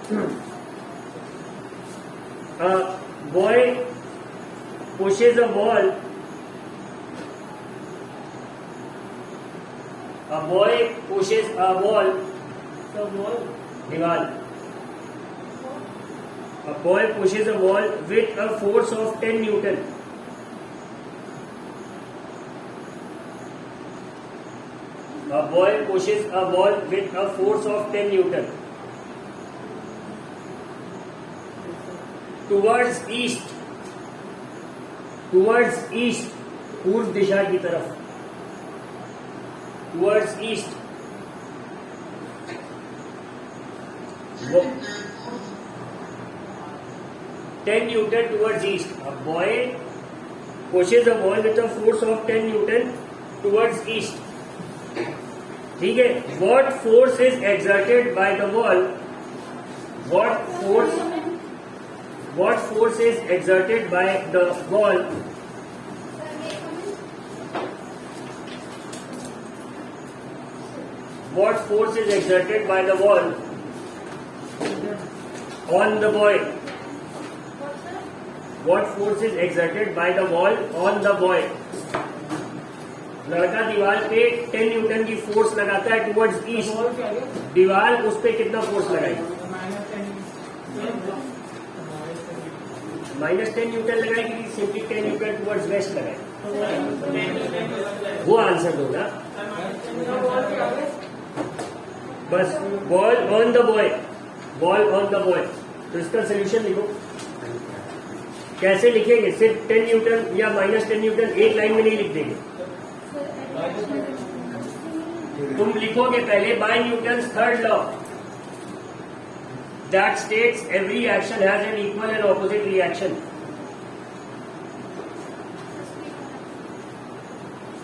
A boy pushes a ball. A boy pushes a ball. दीवार. A boy pushes a ball with a force of 10 Newton. A boy pushes a ball with a force of 10 Newton towards east. Towards east, पूर्व दिशा की तरफ. Towards east. 10 Newton towards east. A boy pushes a ball with a force of 10 Newton towards east. ठीक है. What force is exerted by the ball? What force is exerted by the ball? What force is exerted by the ball on the boy? What force is exerted by the ball on the boy? लड़का दीवार पे 10 Newton की force लगाता है towards east. दीवार उस पे कितना फोर्स लगाएगी? -10 न्यूटन लगाएगी कि सिंपली 10 न्यूटन टुवर्ड्स वेस्ट लगाएगी? वो आंसर दो ना. बस ball on the boy. Ball on the boy. तो इसका सोल्यूशन लिखो. कैसे लिखेंगे? सिर्फ 10 न्यूटन या -10 न्यूटन एक लाइन में नहीं लिख देंगे. तुम लिखोगे पहले by Newton's third law that states every action has an equal and opposite reaction.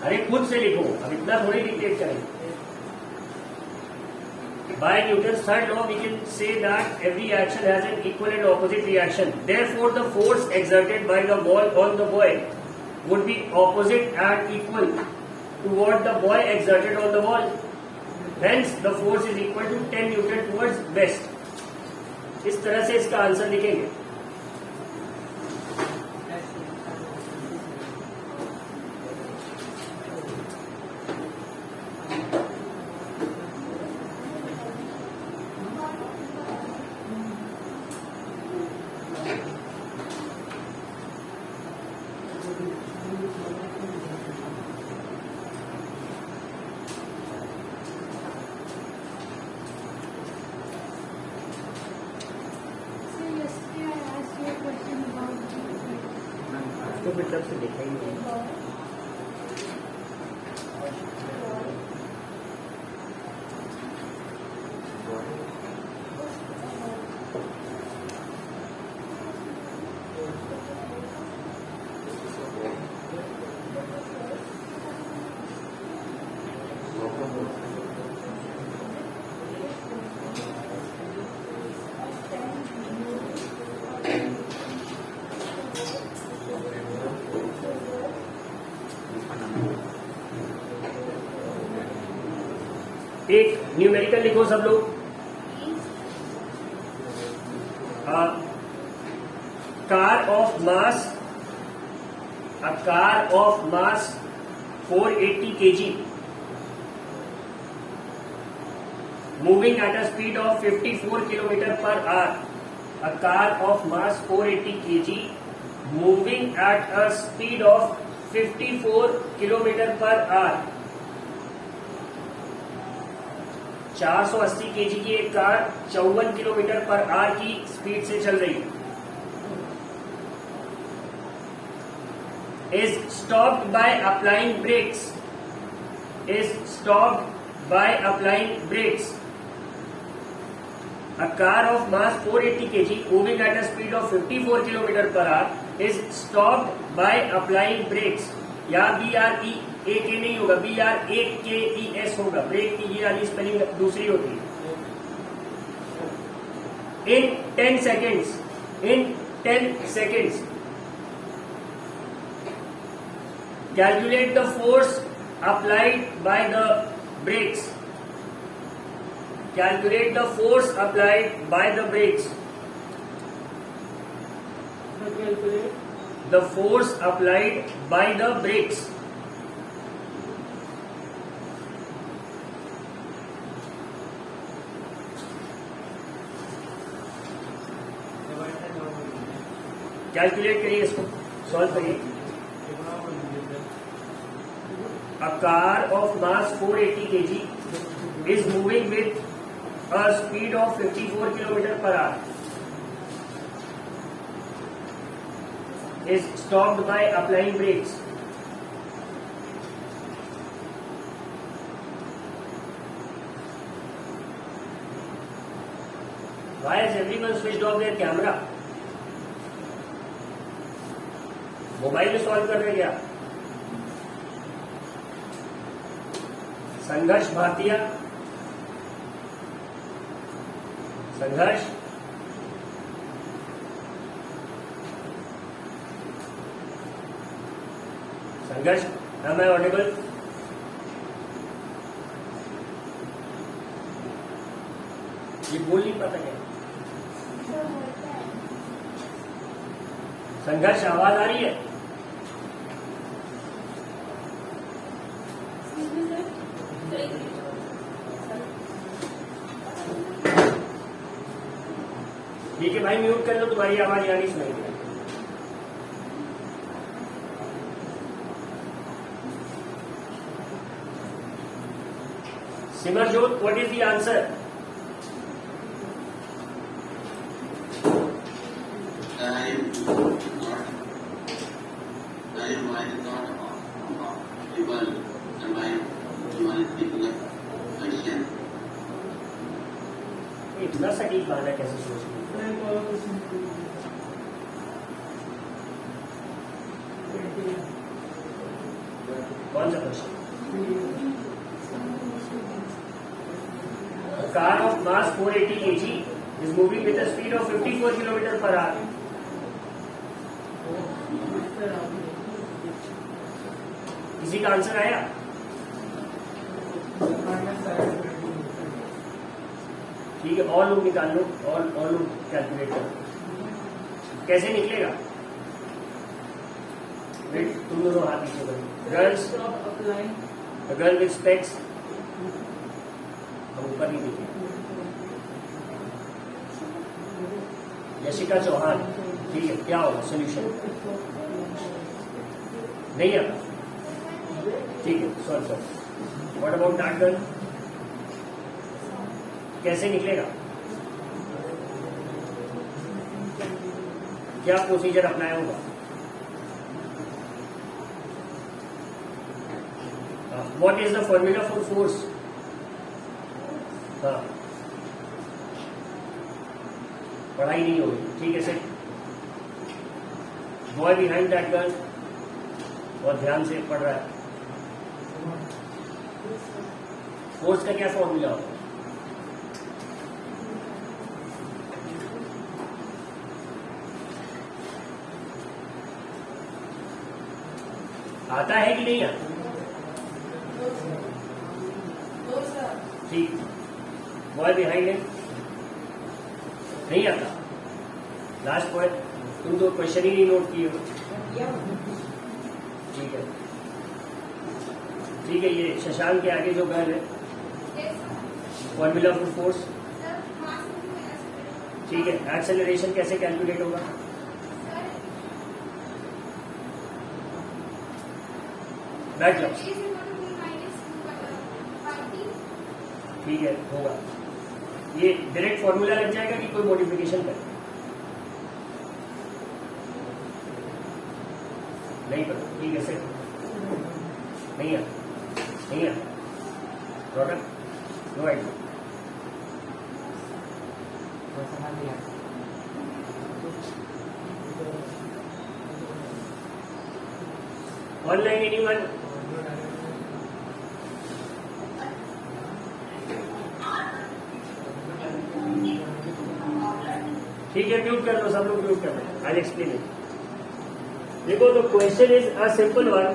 अरे खुद से लिखो, अब इतना थोड़ी डिक्टेट करेंगे. By Newton's third law, we can say that every action has an equal and opposite reaction. Therefore, the force exerted by the ball on the boy would be opposite and equal to what the boy exerted on the ball. Hence, the force is equal to 10 Newton towards west. इस तरह से इसका answer लिखेंगे. तो फिर तब से देखा ही नहीं. एक न्यूमेरिकल लिखो सब लोग. Car of mass 480 kg moving at a speed of 54 km per hour. A car of mass 480 kg moving at a speed of 54 km per hour. 480 kg की एक कार 54 किलोमीटर पर आवर की speed से चल रही है. Is stopped by applying brakes. Is stopped by applying brakes. A car of mass 480 kg moving at a speed of 54 km per hour is stopped by applying brakes. या BRE एक ए नहीं होगा, BRAKES होगा. Break की ये वाली spelling दूसरी होती है. In 10 seconds calculate the force applied by the brakes. Calculate the force applied by the brakes. The force applied by the brakes. Calculate करिए, इसको सॉल्व करिए. A car of mass 480 kg is moving with a speed of 54 km per hour. Is stopped by applying brakes. Why has everyone switched off their camera? Mobile में solve कर रहे क्या? संघर्ष भारतीय, संघर्ष संघर्ष. am I audible? ये बोल नहीं पाता क्या? संघर्ष आवाज आ रही है? ठीक है भाई, म्यूट कर लो, तुम्हारी आवाज यानी सुनाई दे. सिमरजोत, व्हाट इज द आंसर? इतना सटीक बहाना कैसे सोच लिया? कौन सा question? A car of mass 480 kg is moving with a speed of 54 km per hour. किसी का आंसर आया? ठीक है, और लोग निकाल लो, और लोग कैलकुलेट करो. कैसे निकलेगा? तुम दोनों हाथ पीछे करो. गर्ल्स, गर्ल विथ स्पेक्स, हम ऊपर नहीं दिखे. यशिका चौहान, ठीक है, क्या होगा सोल्यूशन? नहीं आता, ठीक है, solve. What about that girl? कैसे निकलेगा? क्या प्रोसीजर अपनाया होगा? What is the formula for force? हाँ, पढ़ाई नहीं होगी, ठीक है sir. Boy behind that girl, और ध्यान से पढ़ रहा है. फोर्स का क्या फॉर्मूला होगा? आता है कि नहीं आता? ठीक. बॉय बिहाइंड है, नहीं आता. लास्ट पॉइंट, तुम तो क्वेश्चन ही नहीं नोट किए हो. ठीक है, ठीक है. ये शशांक के आगे जो गर्ल है, फॉर्मूला फॉर फोर्स. ठीक है, एक्सेलरेशन कैसे कैलकुलेट होगा? बैक क्लास, ठीक है, होगा. ये डायरेक्ट फॉर्मूला लग जाएगा कि कोई मॉडिफिकेशन करें? नहीं पता, ठीक है सर. नहीं आता, नहीं आता. Product no idea. Online anyone? ठीक है, म्यूट कर लो, सब लोग म्यूट कर लो. I explain it. देखो, तो question is a simple one.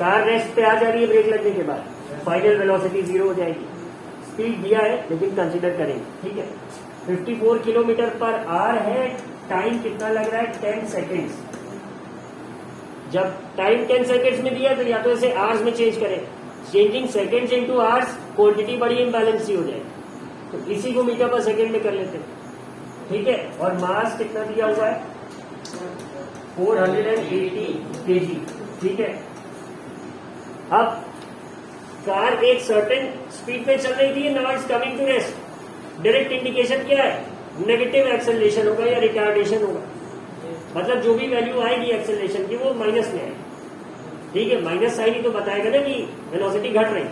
Car rest पे आ जा रही है ब्रेक लगने के बाद, फाइनल वेलोसिटी 0 हो जाएगी। स्पीड दिया है लेकिन कंसीडर करेंगे, ठीक है। 54 किलोमीटर पर आवर है, टाइम कितना लग रहा है 10 सेकेंड्स। जब टाइम 10 सेकेंड्स में दिया तो या तो इसे आवर्स में चेंज करें, changing seconds into hours quantity बड़ी इम्बैलेंस ही हो जाएगी, तो इसी को मीटर पर सेकेंड में कर लेते हैं, ठीक है। और मास कितना दिया हुआ है 480 kg, ठीक है। अब कार एक सर्टेन स्पीड पे चल रही थी, now it's coming to rest. Direct indication क्या है, नेगेटिव एक्सेलरेशन होगा या रिटार्डेशन होगा, मतलब जो भी वैल्यू आएगी एक्सेलरेशन की वो माइनस में आएगी, ठीक है। माइनस साइन ही तो बताएगा ना कि वेलोसिटी घट रही।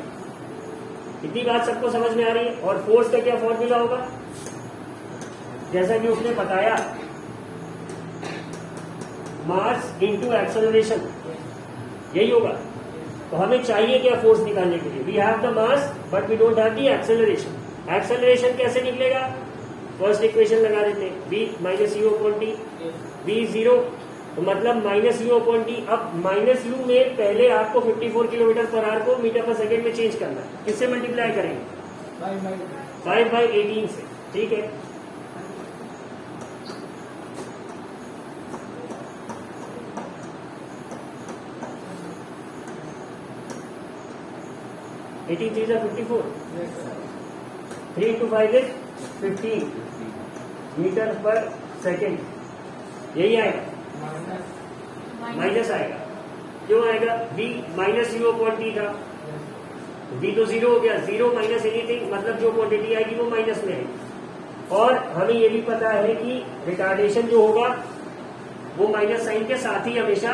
इतनी बात सबको समझ में आ रही है। और फोर्स का क्या फॉर्मूला होगा, जैसा कि उसने बताया, मास इनटू एक्सेलरेशन, यही होगा। तो हमें चाहिए क्या फोर्स निकालने के लिए, we have the mass but we don't have the acceleration. Acceleration कैसे निकलेगा, फर्स्ट इक्वेशन लगा देते हैं, v minus u upon t, v 0 तो मतलब माइनस यू अपॉन टी। अब माइनस यू में पहले आपको 54 किलोमीटर पर आवर को मीटर पर सेकेंड में चेंज करना है, किससे मल्टीप्लाई करेंगे 5/18 से, ठीक है। एटीन 3 54, 3 into 5 is 15 मीटर पर सेकेंड, यही आएगा, माइनस आएगा। क्यों आएगा, v minus u upon T था, v तो 0 हो गया, 0 माइनस एनीथिंग मतलब जो क्वांटिटी आएगी वो माइनस में आएगी। और हमें ये भी पता है कि रिटार्डेशन जो होगा वो माइनस साइन के साथ ही हमेशा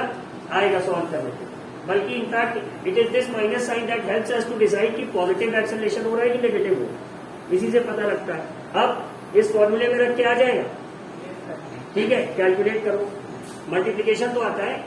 आएगा सॉल्व करने के, बल्कि in fact it is this minus sign that helps us to decide कि पॉजिटिव एक्सेलरेशन हो रहा है कि नेगेटिव हो रहा है, इसी से पता लगता है। अब इस फॉर्मूले में रख के आ जाएगा, ठीक है। कैलकुलेट करो, मल्टीप्लिकेशन तो आता है,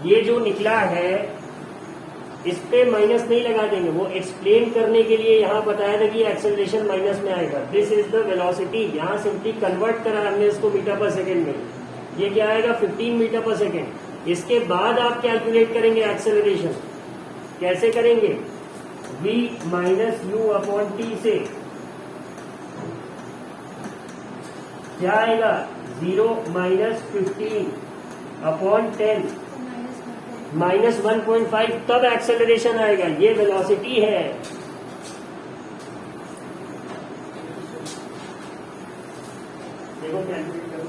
ये जो निकला है इस पे माइनस नहीं लगा देंगे, वो एक्सप्लेन करने के लिए यहाँ बताया था कि एक्सेलरेशन माइनस में आएगा। दिस इज द वेलोसिटी, यहाँ सिंपली कन्वर्ट करा हमने इसको मीटर पर सेकेंड में, ये क्या आएगा 15 मीटर पर सेकेंड। इसके बाद आप कैलकुलेट करेंगे एक्सेलरेशन, कैसे करेंगे, v minus u upon T से क्या आएगा 0 माइनस 15 अपॉन 10 माइनस 1.5, तब एक्सेलरेशन आएगा। ये वेलोसिटी है। देखो कैलकुलेट करो,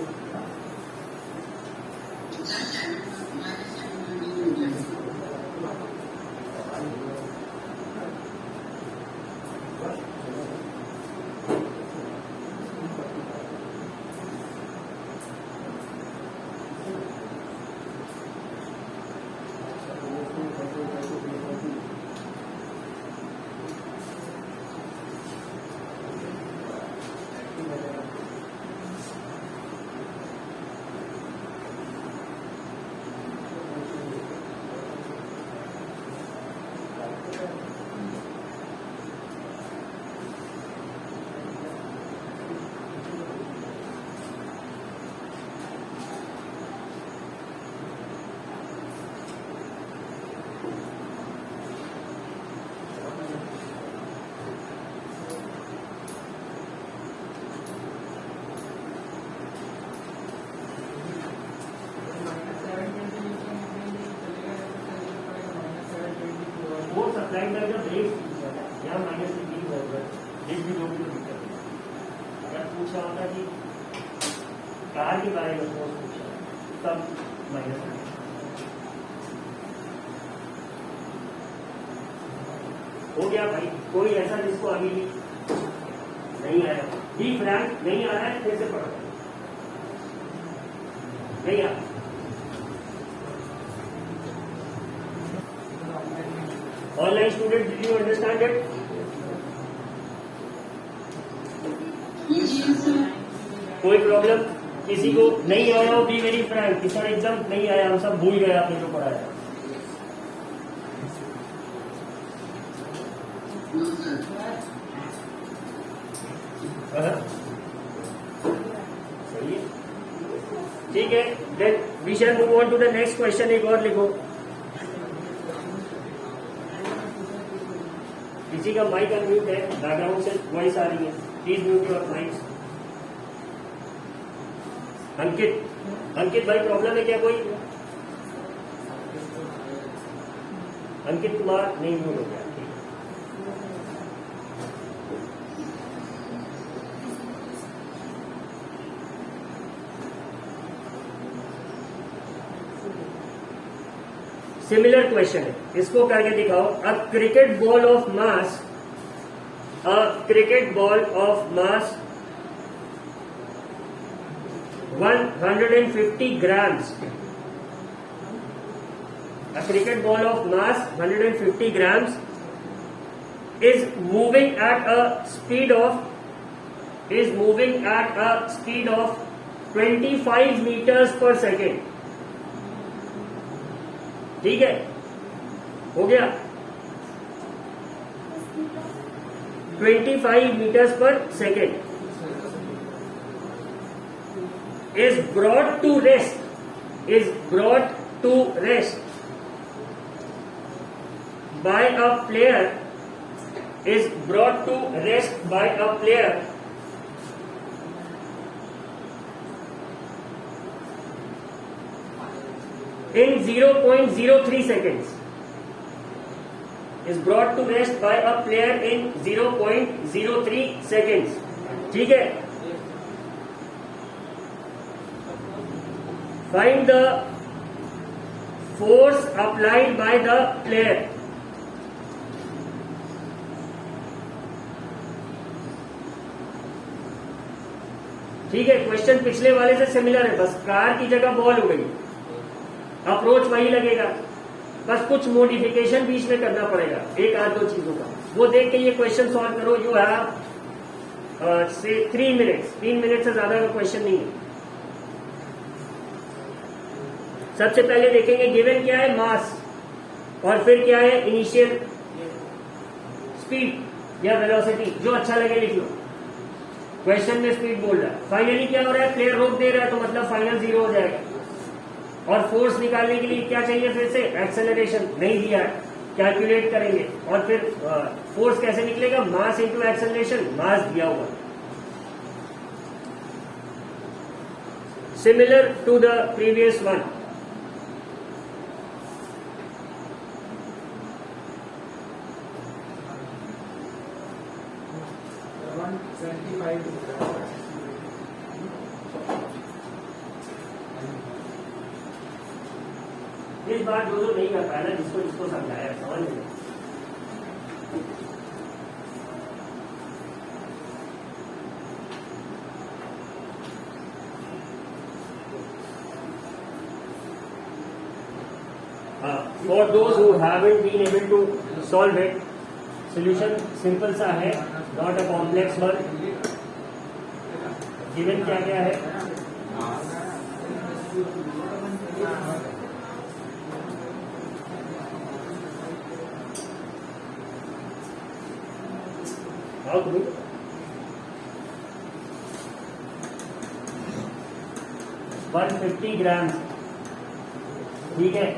वो सप्लाई का जब रेट यहाँ माइनस 15 होगा, रेट भी 2 किलोमीटर। अगर पूछा होता कि कार के बारे में फोर्स पूछा तब माइनस हो गया भाई। कोई ऐसा जिसको अभी नहीं आया, बी फ्रैंक नहीं आ रहा है, फिर से पढ़ो, नहीं आ online student, did you understand it? कोई प्रॉब्लम किसी को नहीं आया हो, बी वेरी फ्रैंक, किसी एकदम नहीं आया, हम सब भूल गए आपने जो पढ़ाया। सही है, ठीक है। Then we shall move on to the next question. एक और लिखो, किसी का माइक अनम्यूट है, बैकग्राउंड से वॉइस आ रही है, please mute your mics. Ankit भाई प्रॉब्लम है क्या कोई? अंकित कुमार नहीं म्यूट हो गया, ठीक है। सिमिलर क्वेश्चन है, इसको करके दिखाओ। A cricket ball of mass 150 grams. A cricket ball of mass 150 grams is moving at a speed of 25 meters per second. ठीक है, हो गया 25 meters per second is brought to rest by a player in 0.03 seconds. Is brought to rest by a player in 0.03 seconds. ठीक है, find the force applied by the player. ठीक है, question पिछले वाले से सिमिलर है, बस कार की जगह बॉल हो गई, अप्रोच वही लगेगा, बस कुछ मॉडिफिकेशन बीच में करना पड़ेगा, एक आध दो चीजों का। वो देख के ये क्वेश्चन सॉल्व करो। यू हैव से 3 मिनट्स, 3 मिनट से ज्यादा का क्वेश्चन नहीं है। सबसे पहले देखेंगे गिवन क्या है, मास, और फिर क्या है, इनिशियल स्पीड या वेलोसिटी, जो अच्छा लगे लिख लो। क्वेश्चन में स्पीड बोल रहा है, फाइनली क्या हो रहा है, प्लेयर रोक दे रहा है, तो मतलब फाइनल 0 हो जाएगा। और फोर्स निकालने के लिए क्या चाहिए, फिर से एक्सेलरेशन नहीं दिया है, कैलकुलेट करेंगे, और फिर फोर्स कैसे निकलेगा, मास इनटू एक्सेलरेशन, मास दिया हुआ। Similar to the previous one, इस बार जो नहीं कर पाया ना, जिसको जिसको समझाया समझ में। For those who haven't been able to solve it, solution simple सा है, not a complex one। given क्या क्या है, how to do 150 grams, ठीक है।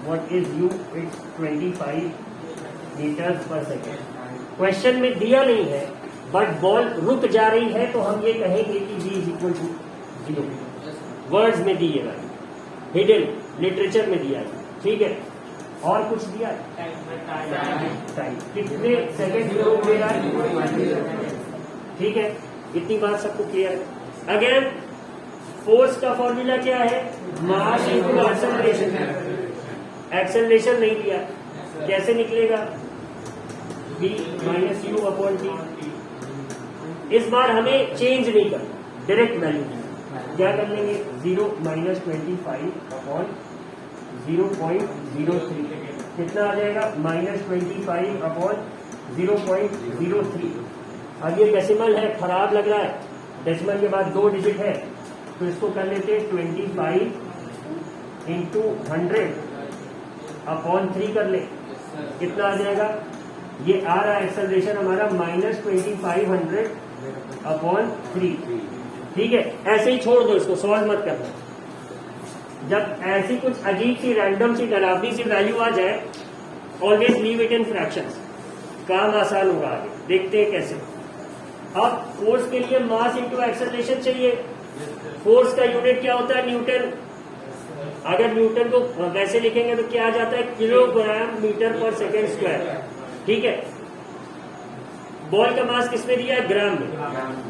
What is u? It's 25 meters per second। Question में दिया नहीं है, बट बॉल रुक जा रही है, तो हम ये कहेंगे कि v is equal to 0। Words में दिए गए, हिडन लिटरेचर में दिया है, ठीक है। और कुछ दिया टाइम, कितने सेकंड रोक दे रहा है, ठीक है। इतनी बात सबको क्लियर है। अगेन फोर्स का फॉर्मूला क्या है, मास इनटू एक्सेलरेशन। एक्सेलरेशन नहीं दिया, कैसे निकलेगा, v minus u upon T. इस बार हमें चेंज नहीं करना, डायरेक्ट वैल्यू क्या कर लेंगे, 0 माइनस 25 अपॉन 0.03, कितना आ जाएगा, -25 अपॉन 0.03। अब ये डेसिमल है, खराब लग रहा है, डेसिमल के बाद 2 डिजिट है, तो इसको कर लेते 25 इंटू 100 अपॉन 3 कर ले, कितना आ जाएगा, ये आ रहा है एक्सेलरेशन हमारा -2500 अपॉन 3, ठीक है। ऐसे ही छोड़ दो, इसको सॉल्व मत करना। जब ऐसी कुछ अजीब सी रैंडम सी डरावनी सी वैल्यू आ जाए, always leave it in fractions, काम आसान होगा आगे। देखते हैं कैसे। अब फोर्स के लिए मास इनटू एक्सेलरेशन चाहिए। फोर्स का यूनिट क्या होता है, न्यूटन। अगर न्यूटन को वैसे लिखेंगे तो क्या आ जाता है, किलोग्राम मीटर पर सेकेंड स्क्वायर, ठीक है। बॉल का मास किसमें दिया है, ग्राम में,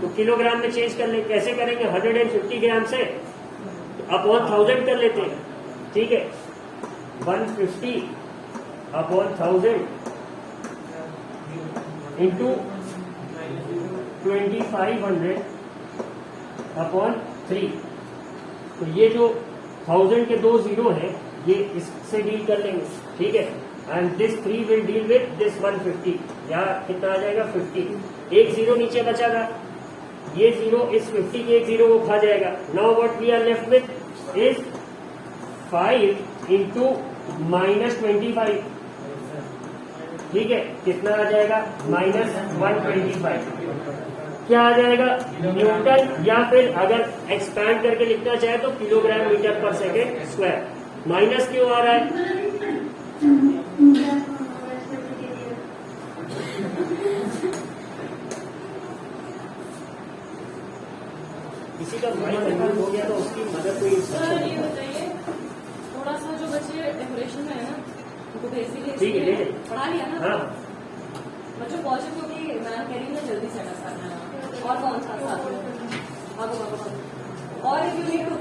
तो किलोग्राम में चेंज कर ले। कैसे करेंगे, 150 ग्राम से अपॉन 1000 कर लेते हैं, ठीक है। 150 अपॉन 1000 इंटू 2500 अपॉन 3। तो ये जो 1000 के 2 जीरो हैं, ये इससे डील कर लेंगे, ठीक है। And this 3 will deal with this 150, या कितना आ जाएगा 50। एक जीरो नीचे बचागा, ये जीरो इस 50 के एक जीरो को खा जाएगा। Now what we are left with is 5 into -25, ठीक है। कितना आ जाएगा, -125। क्या आ जाएगा, न्यूटन, या फिर अगर एक्सपैंड करके लिखना चाहे तो किलोग्राम मीटर पर सेकेंड स्क्वायर। माइनस क्यों आ रहा है, किसी का माइंड कन्फ्यूज हो गया तो उसकी मदद कोई सर ये बताइए, थोड़ा सा जो बच्चे डेकोरेशन में है ना, उनको बेसिकली ठीक है, ले ले। पढ़ा लिया ना। हाँ, बच्चों पहुंचे क्योंकि मैम कह रही है जल्दी सेटअप करना है। और कौन सा साथ में, और इफ यू नीड टू